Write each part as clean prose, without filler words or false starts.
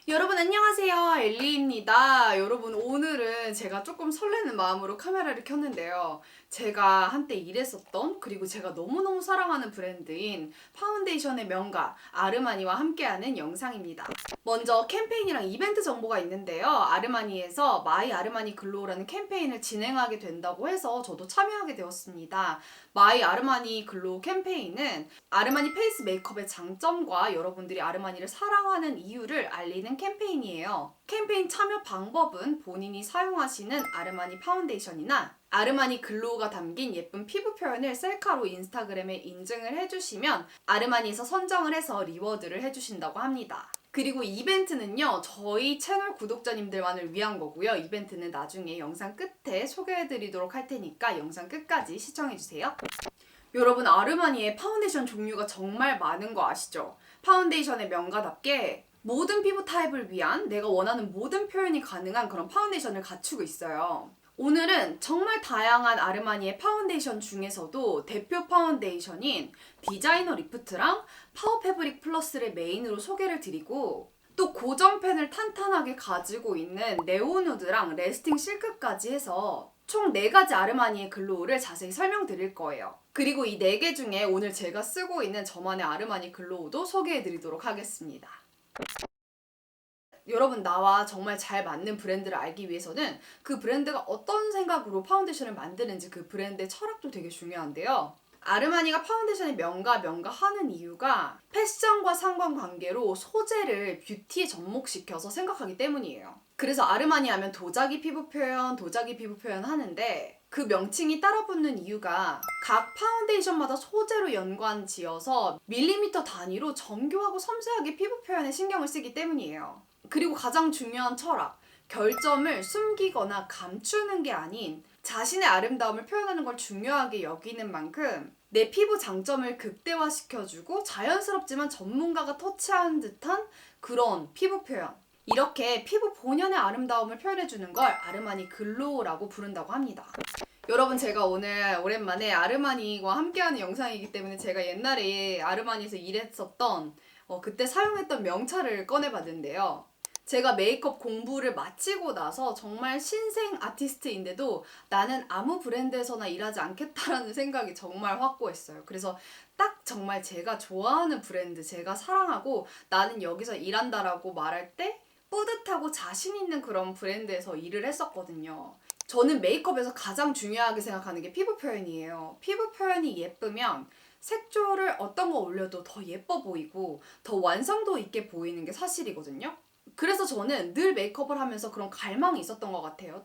여러분 안녕하세요. 엘리입니다. 여러분 오늘은 제가 조금 설레는 마음으로 카메라를 켰는데요. 제가 한때 일했었던 그리고 제가 너무너무 사랑하는 브랜드인 파운데이션의 명가 아르마니와 함께하는 영상입니다. 먼저 캠페인이랑 이벤트 정보가 있는데요. 아르마니에서 마이 아르마니 글로우라는 캠페인을 진행하게 된다고 해서 저도 참여하게 되었습니다. 마이 아르마니 글로우 캠페인은 아르마니 페이스 메이크업의 장점과 여러분들이 아르마니를 사랑하는 이유를 알리는 캠페인이에요. 캠페인 참여 방법은 본인이 사용하시는 아르마니 파운데이션이나 아르마니 글로우가 담긴 예쁜 피부 표현을 셀카로 인스타그램에 인증을 해주시면 아르마니에서 선정을 해서 리워드를 해주신다고 합니다. 그리고 이벤트는요, 저희 채널 구독자님들만을 위한 거고요. 이벤트는 나중에 영상 끝에 소개해드리도록 할 테니까 영상 끝까지 시청해주세요. 여러분, 아르마니의 파운데이션 종류가 정말 많은 거 아시죠? 파운데이션의 명가답게 모든 피부 타입을 위한 내가 원하는 모든 표현이 가능한 그런 파운데이션을 갖추고 있어요. 오늘은 정말 다양한 아르마니의 파운데이션 중에서도 대표 파운데이션인 디자이너 리프트랑 파워 패브릭 플러스를 메인으로 소개를 드리고 또 고정펜을 탄탄하게 가지고 있는 네오누드랑 레스팅 실크까지 해서 총 4가지 아르마니의 글로우를 자세히 설명드릴 거예요. 그리고 이 4개 중에 오늘 제가 쓰고 있는 저만의 아르마니 글로우도 소개해드리도록 하겠습니다. 여러분, 나와 정말 잘 맞는 브랜드를 알기 위해서는 그 브랜드가 어떤 생각으로 파운데이션을 만드는지 그 브랜드의 철학도 되게 중요한데요. 아르마니가 파운데이션의 명가하는 이유가 패션과 상관관계로 소재를 뷰티에 접목시켜서 생각하기 때문이에요. 그래서 아르마니 하면 도자기 피부 표현 하는데 그 명칭이 따라붙는 이유가 각 파운데이션마다 소재로 연관 지어서 밀리미터 단위로 정교하고 섬세하게 피부 표현에 신경을 쓰기 때문이에요. 그리고 가장 중요한 철학, 결점을 숨기거나 감추는 게 아닌 자신의 아름다움을 표현하는 걸 중요하게 여기는 만큼 내 피부 장점을 극대화시켜주고 자연스럽지만 전문가가 터치한 듯한 그런 피부 표현, 이렇게 피부 본연의 아름다움을 표현해주는 걸 아르마니 글로우라고 부른다고 합니다. 여러분, 제가 오늘 오랜만에 아르마니와 함께하는 영상이기 때문에 제가 옛날에 아르마니에서 일했었던 그때 사용했던 명찰을 꺼내봤는데요. 제가 메이크업 공부를 마치고 나서 정말 신생 아티스트인데도 나는 아무 브랜드에서나 일하지 않겠다라는 생각이 정말 확고했어요. 그래서 딱 정말 제가 좋아하는 브랜드, 제가 사랑하고 나는 여기서 일한다라고 말할 때 뿌듯하고 자신 있는 그런 브랜드에서 일을 했었거든요. 저는 메이크업에서 가장 중요하게 생각하는 게 피부 표현이에요. 피부 표현이 예쁘면 색조를 어떤 거 올려도 더 예뻐 보이고 더 완성도 있게 보이는 게 사실이거든요. 그래서 저는 늘 메이크업을 하면서 그런 갈망이 있었던 것 같아요.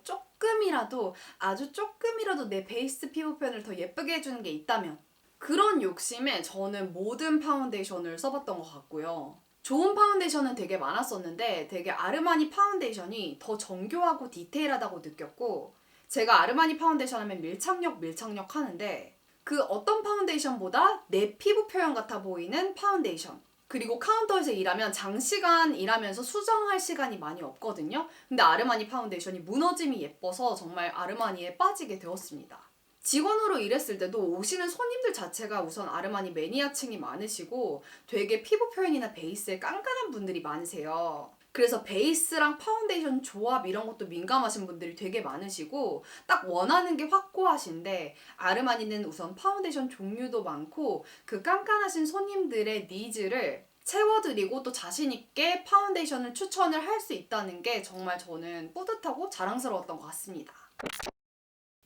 아주 조금이라도 내 베이스 피부 표현을 더 예쁘게 해주는 게 있다면, 그런 욕심에 저는 모든 파운데이션을 써봤던 것 같고요. 좋은 파운데이션은 되게 많았었는데 되게 아르마니 파운데이션이 더 정교하고 디테일하다고 느꼈고, 제가 아르마니 파운데이션 하면 밀착력 하는데 그 어떤 파운데이션보다 내 피부 표현 같아 보이는 파운데이션, 그리고 카운터에서 일하면 장시간 일하면서 수정할 시간이 많이 없거든요. 근데 아르마니 파운데이션이 무너짐이 예뻐서 정말 아르마니에 빠지게 되었습니다. 직원으로 일했을 때도 오시는 손님들 자체가 우선 아르마니 매니아층이 많으시고 되게 피부 표현이나 베이스에 깐깐한 분들이 많으세요. 그래서 베이스랑 파운데이션 조합 이런 것도 민감하신 분들이 되게 많으시고 딱 원하는 게 확고하신데, 아르마니는 우선 파운데이션 종류도 많고 그 깐깐하신 손님들의 니즈를 채워드리고 또 자신있게 파운데이션을 추천을 할 수 있다는 게 정말 저는 뿌듯하고 자랑스러웠던 것 같습니다.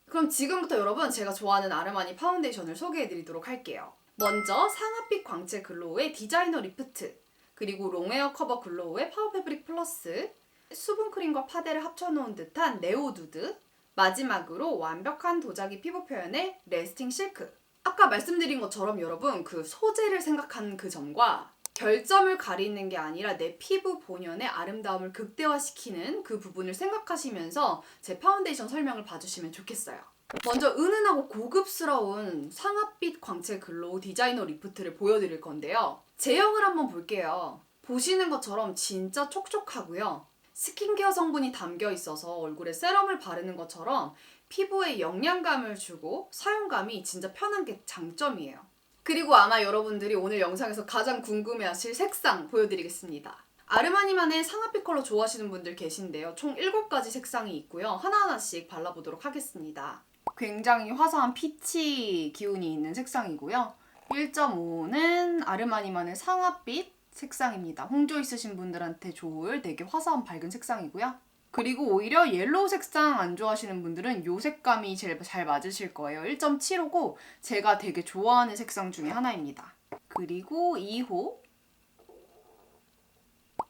그럼 지금부터 여러분, 제가 좋아하는 아르마니 파운데이션을 소개해드리도록 할게요. 먼저 상아빛 광채 글로우의 디자이너 리프트, 그리고 롱웨어 커버 글로우의 파워 패브릭 플러스, 수분크림과 파데를 합쳐놓은 듯한 네오누드, 마지막으로 완벽한 도자기 피부 표현의 레스팅 실크. 아까 말씀드린 것처럼 여러분, 그 소재를 생각하는 그 점과 결점을 가리는 게 아니라 내 피부 본연의 아름다움을 극대화시키는 그 부분을 생각하시면서 제 파운데이션 설명을 봐주시면 좋겠어요. 먼저 은은하고 고급스러운 상아빛 광채 글로우 디자이너 리프트를 보여드릴 건데요. 제형을 한번 볼게요. 보시는 것처럼 진짜 촉촉하고요. 스킨케어 성분이 담겨 있어서 얼굴에 세럼을 바르는 것처럼 피부에 영양감을 주고 사용감이 진짜 편한 게 장점이에요. 그리고 아마 여러분들이 오늘 영상에서 가장 궁금해하실 색상 보여드리겠습니다. 아르마니만의 상아빛 컬러 좋아하시는 분들 계신데요. 총 7가지 색상이 있고요. 하나하나씩 발라보도록 하겠습니다. 굉장히 화사한 피치 기운이 있는 색상이고요. 1.5는 아르마니만의 상아빛 색상입니다. 홍조 있으신 분들한테 좋을 되게 화사한 밝은 색상이고요. 그리고 오히려 옐로우 색상 안 좋아하시는 분들은 이 색감이 제일 잘 맞으실 거예요. 1.75고 제가 되게 좋아하는 색상 중에 하나입니다. 그리고 2호,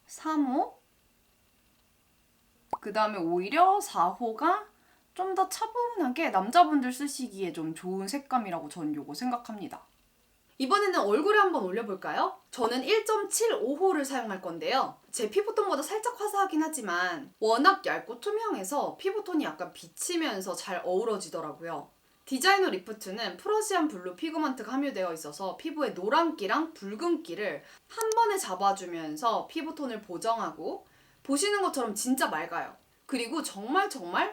3호, 그 다음에 오히려 4호가 좀 더 차분하게 남자분들 쓰시기에 좀 좋은 색감이라고 저는 요거 생각합니다. 이번에는 얼굴에 한번 올려볼까요? 저는 1.75호를 사용할 건데요. 제 피부톤보다 살짝 화사하긴 하지만 워낙 얇고 투명해서 피부톤이 약간 비치면서 잘 어우러지더라고요. 디자이너 리프트는 프러시안 블루 피그먼트가 함유되어 있어서 피부의 노란기랑 붉은기를 한 번에 잡아주면서 피부톤을 보정하고 보시는 것처럼 진짜 맑아요. 그리고 정말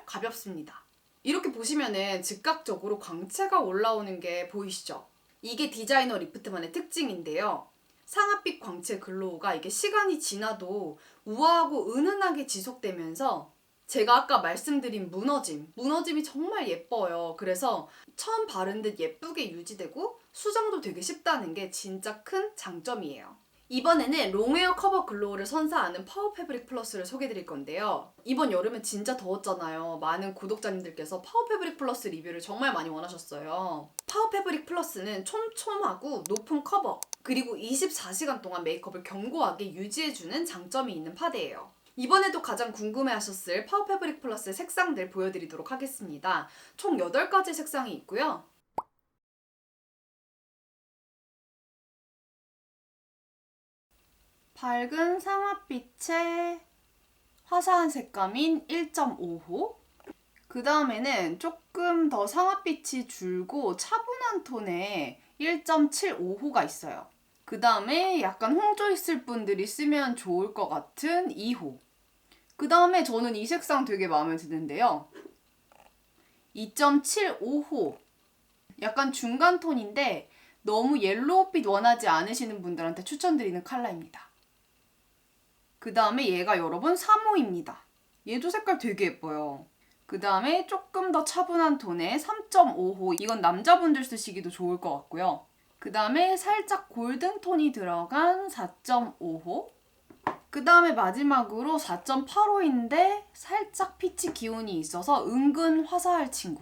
가볍습니다. 이렇게 보시면은 즉각적으로 광채가 올라오는 게 보이시죠? 이게 디자이너 리프트만의 특징인데요. 상아빛 광채 글로우가 이게 시간이 지나도 우아하고 은은하게 지속되면서 제가 아까 말씀드린 무너짐이 정말 예뻐요. 그래서 처음 바른 듯 예쁘게 유지되고 수정도 되게 쉽다는 게 진짜 큰 장점이에요. 이번에는 롱웨어 커버 글로우를 선사하는 파워 패브릭 플러스를 소개해드릴 건데요. 이번 여름에 진짜 더웠잖아요. 많은 구독자님들께서 파워 패브릭 플러스 리뷰를 정말 많이 원하셨어요. 파워 패브릭 플러스는 촘촘하고 높은 커버, 그리고 24시간 동안 메이크업을 견고하게 유지해주는 장점이 있는 파데예요. 이번에도 가장 궁금해하셨을 파워 패브릭 플러스의 색상들 보여드리도록 하겠습니다. 총 8가지 색상이 있고요. 밝은 상아빛의 화사한 색감인 1.5호, 그 다음에는 조금 더 상아빛이 줄고 차분한 톤의 1.75호가 있어요. 그 다음에 약간 홍조 있을 분들이 쓰면 좋을 것 같은 2호. 그 다음에 저는 이 색상 되게 마음에 드는데요. 2.75호. 약간 중간 톤인데 너무 옐로우빛 원하지 않으시는 분들한테 추천드리는 컬러입니다. 그 다음에 얘가 여러분 3호입니다. 얘도 색깔 되게 예뻐요. 그 다음에 조금 더 차분한 톤의 3.5호. 이건 남자분들 쓰시기도 좋을 것 같고요. 그 다음에 살짝 골든톤이 들어간 4.5호. 그 다음에 마지막으로 4.85인데 살짝 피치 기운이 있어서 은근 화사할 친구.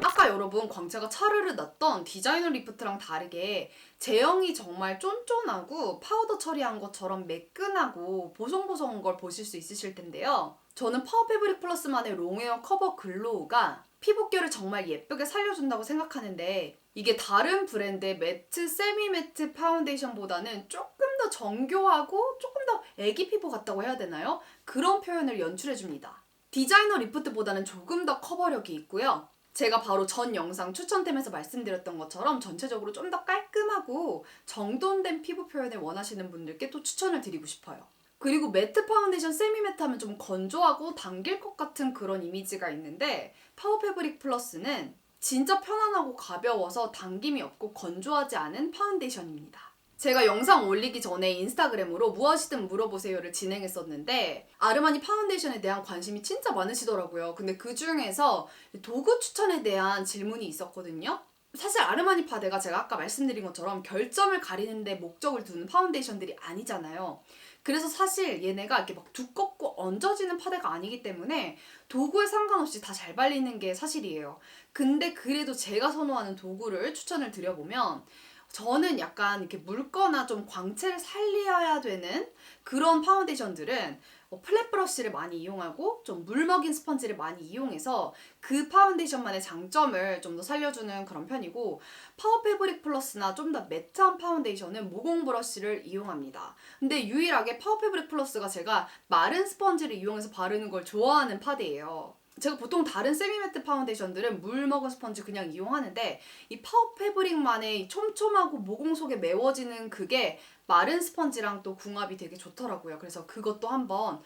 아까 여러분 광채가 차르르 났던 디자이너 리프트랑 다르게 제형이 정말 쫀쫀하고 파우더 처리한 것처럼 매끈하고 보송보송한 걸 보실 수 있으실 텐데요. 저는 파워 패브릭 플러스만의 롱웨어 커버 글로우가 피부결을 정말 예쁘게 살려준다고 생각하는데 이게 다른 브랜드의 매트, 세미 매트 파운데이션보다는 조금 더 정교하고 조금 더 애기 피부 같다고 해야 되나요? 그런 표현을 연출해줍니다. 디자이너 리프트보다는 조금 더 커버력이 있고요. 제가 바로 전 영상 추천템에서 말씀드렸던 것처럼 전체적으로 좀 더 깔끔하고 정돈된 피부 표현을 원하시는 분들께 또 추천을 드리고 싶어요. 그리고 매트 파운데이션 세미 매트 하면 좀 건조하고 당길 것 같은 그런 이미지가 있는데 파워 패브릭 플러스는 진짜 편안하고 가벼워서 당김이 없고 건조하지 않은 파운데이션입니다. 제가 영상 올리기 전에 인스타그램으로 무엇이든 물어보세요를 진행했었는데 아르마니 파운데이션에 대한 관심이 진짜 많으시더라고요. 근데 그 중에서 도구 추천에 대한 질문이 있었거든요. 사실 아르마니 파데가 제가 아까 말씀드린 것처럼 결점을 가리는 데 목적을 두는 파운데이션들이 아니잖아요. 그래서 사실 얘네가 이렇게 막 두껍고 얹어지는 파데가 아니기 때문에 도구에 상관없이 다 잘 발리는 게 사실이에요. 근데 그래도 제가 선호하는 도구를 추천을 드려보면 저는 약간 이렇게 묽거나 좀 광채를 살려야 되는 그런 파운데이션들은 플랫 브러쉬를 많이 이용하고 좀 물먹인 스펀지를 많이 이용해서 그 파운데이션만의 장점을 좀 더 살려주는 그런 편이고 파워 패브릭 플러스나 좀 더 매트한 파운데이션은 모공 브러쉬를 이용합니다. 근데 유일하게 파워 패브릭 플러스가 제가 마른 스펀지를 이용해서 바르는 걸 좋아하는 파데예요. 제가 보통 다른 세미매트 파운데이션들은 물 먹은 스펀지 그냥 이용하는데 이 파워 패브릭만의 촘촘하고 모공 속에 메워지는 그게 마른 스펀지랑 또 궁합이 되게 좋더라고요. 그래서 그것도 한번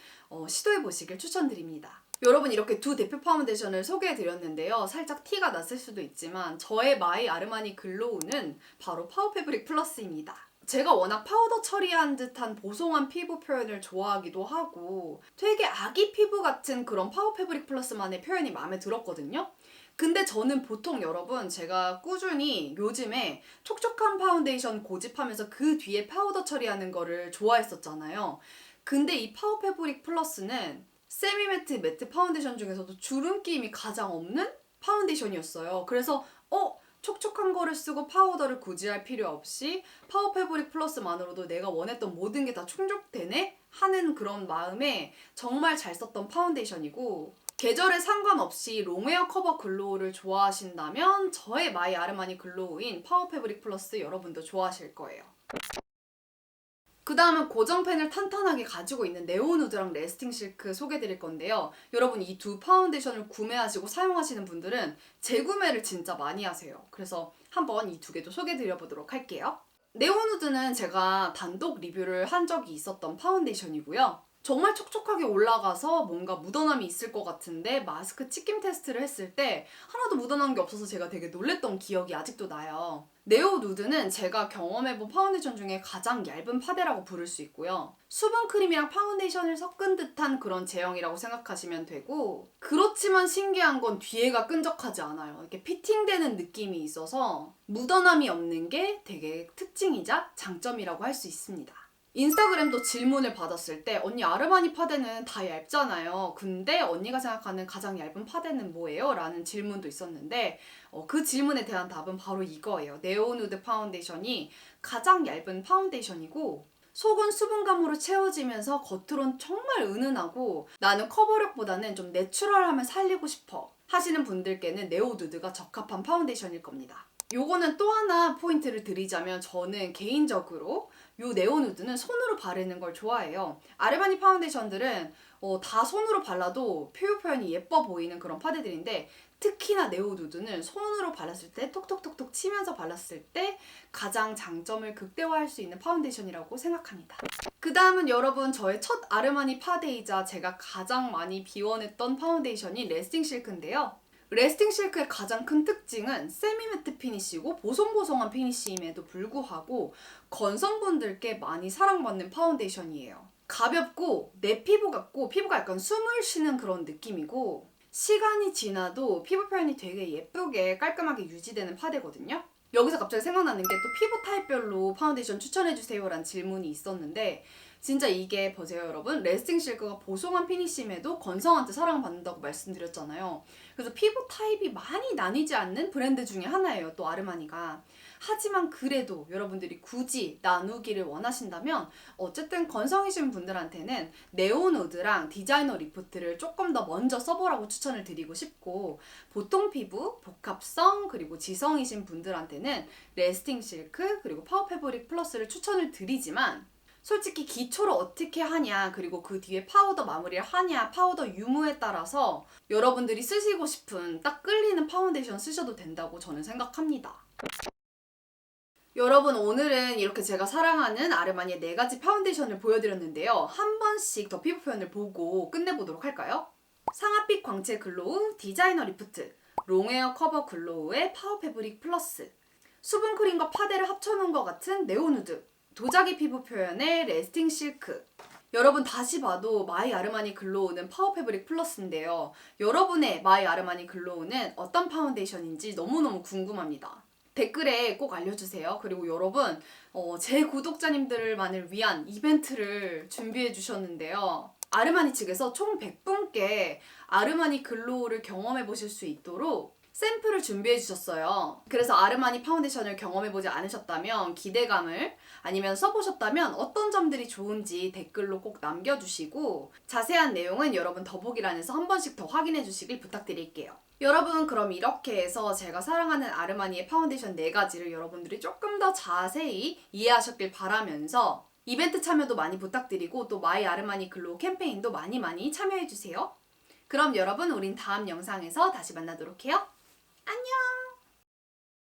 시도해보시길 추천드립니다. 여러분 이렇게 두 대표 파운데이션을 소개해드렸는데요. 살짝 티가 났을 수도 있지만 저의 마이 아르마니 글로우는 바로 파워 패브릭 플러스입니다. 제가 워낙 파우더 처리한 듯한 보송한 피부 표현을 좋아하기도 하고 되게 아기 피부 같은 그런 파워 패브릭 플러스만의 표현이 마음에 들었거든요. 근데 저는 보통 여러분 제가 꾸준히 요즘에 촉촉한 파운데이션 고집하면서 그 뒤에 파우더 처리하는 거를 좋아했었잖아요. 근데 이 파워 패브릭 플러스는 세미매트 매트 파운데이션 중에서도 주름김이 가장 없는 파운데이션이었어요. 그래서 촉촉한 거를 쓰고 파우더를 굳이 할 필요 없이 파워 패브릭 플러스만으로도 내가 원했던 모든 게 다 충족되네? 하는 그런 마음에 정말 잘 썼던 파운데이션이고, 계절에 상관없이 롱웨어 커버 글로우를 좋아하신다면 저의 마이 아르마니 글로우인 파워 패브릭 플러스 여러분도 좋아하실 거예요. 그 다음은 고정팬을 탄탄하게 가지고 있는 네오누드랑 레스팅 실크 소개드릴 건데요. 여러분 이 두 파운데이션을 구매하시고 사용하시는 분들은 재구매를 진짜 많이 하세요. 그래서 한번 이 두 개도 소개드려보도록 할게요. 네오누드는 제가 단독 리뷰를 한 적이 있었던 파운데이션이고요. 정말 촉촉하게 올라가서 뭔가 묻어남이 있을 것 같은데 마스크 찍힘 테스트를 했을 때 하나도 묻어난 게 없어서 제가 되게 놀랬던 기억이 아직도 나요. 네오 누드는 제가 경험해본 파운데이션 중에 가장 얇은 파데라고 부를 수 있고요. 수분 크림이랑 파운데이션을 섞은 듯한 그런 제형이라고 생각하시면 되고, 그렇지만 신기한 건 뒤에가 끈적하지 않아요. 이렇게 피팅되는 느낌이 있어서 묻어남이 없는 게 되게 특징이자 장점이라고 할 수 있습니다. 인스타그램도 질문을 받았을 때 언니 아르마니 파데는 다 얇잖아요. 근데 언니가 생각하는 가장 얇은 파데는 뭐예요? 라는 질문도 있었는데 그 질문에 대한 답은 바로 이거예요. 네오누드 파운데이션이 가장 얇은 파운데이션이고 속은 수분감으로 채워지면서 겉으론 정말 은은하고 나는 커버력보다는 좀 내추럴함을 살리고 싶어 하시는 분들께는 네오누드가 적합한 파운데이션일 겁니다. 요거는 또 하나 포인트를 드리자면 저는 개인적으로 요 네오누드는 손으로 바르는 걸 좋아해요. 아르마니 파운데이션들은 다 손으로 발라도 피부 표현이 예뻐 보이는 그런 파데들인데 특히나 네오누드는 손으로 발랐을 때 톡톡톡톡 치면서 발랐을 때 가장 장점을 극대화할 수 있는 파운데이션이라고 생각합니다. 그 다음은 여러분 저의 첫 아르마니 파데이자 제가 가장 많이 비원했던 파운데이션이 레스팅 실크인데요. 레스팅 실크의 가장 큰 특징은 세미매트 피니쉬고 보송보송한 피니쉬임에도 불구하고 건성분들께 많이 사랑받는 파운데이션이에요. 가볍고 내 피부 같고 피부가 약간 숨을 쉬는 그런 느낌이고 시간이 지나도 피부 표현이 되게 예쁘게 깔끔하게 유지되는 파데거든요. 여기서 갑자기 생각나는 게 또 피부 타입별로 파운데이션 추천해주세요 라는 질문이 있었는데 진짜 이게 보세요 여러분, 레스팅 실크가 보송한 피니쉬임에도 건성한테 사랑받는다고 말씀드렸잖아요. 그래서 피부 타입이 많이 나뉘지 않는 브랜드 중에 하나예요, 또 아르마니가. 하지만 그래도 여러분들이 굳이 나누기를 원하신다면 어쨌든 건성이신 분들한테는 네오누드랑 디자이너 리프트를 조금 더 먼저 써보라고 추천을 드리고 싶고, 보통 피부, 복합성, 그리고 지성이신 분들한테는 레스팅 실크 그리고 파워 패브릭 플러스를 추천을 드리지만 솔직히 기초를 어떻게 하냐 그리고 그 뒤에 파우더 마무리를 하냐 파우더 유무에 따라서 여러분들이 쓰시고 싶은 딱 끌리는 파운데이션 쓰셔도 된다고 저는 생각합니다. 여러분 오늘은 이렇게 제가 사랑하는 아르마니의 4가지 파운데이션을 보여드렸는데요. 한 번씩 더 피부 표현을 보고 끝내보도록 할까요? 상아빛 광채 글로우 디자이너 리프트, 롱웨어 커버 글로우의 파워 패브릭 플러스, 수분크림과 파데를 합쳐놓은 것 같은 네오누드, 도자기 피부 표현의 레스팅 실크. 여러분 다시 봐도 마이 아르마니 글로우는 파워 패브릭 플러스인데요. 여러분의 마이 아르마니 글로우는 어떤 파운데이션인지 너무너무 궁금합니다. 댓글에 꼭 알려주세요. 그리고 여러분 제 구독자님들만을 위한 이벤트를 준비해 주셨는데요. 아르마니 측에서 총 100분께 아르마니 글로우를 경험해 보실 수 있도록 샘플을 준비해 주셨어요. 그래서 아르마니 파운데이션을 경험해보지 않으셨다면 기대감을, 아니면 써보셨다면 어떤 점들이 좋은지 댓글로 꼭 남겨주시고 자세한 내용은 여러분 더보기란에서 한 번씩 더 확인해 주시길 부탁드릴게요. 여러분 그럼 이렇게 해서 제가 사랑하는 아르마니의 파운데이션 4가지를 여러분들이 조금 더 자세히 이해하셨길 바라면서 이벤트 참여도 많이 부탁드리고 또 마이 아르마니 글로우 캠페인도 많이 참여해주세요. 그럼 여러분 우린 다음 영상에서 다시 만나도록 해요. 안녕!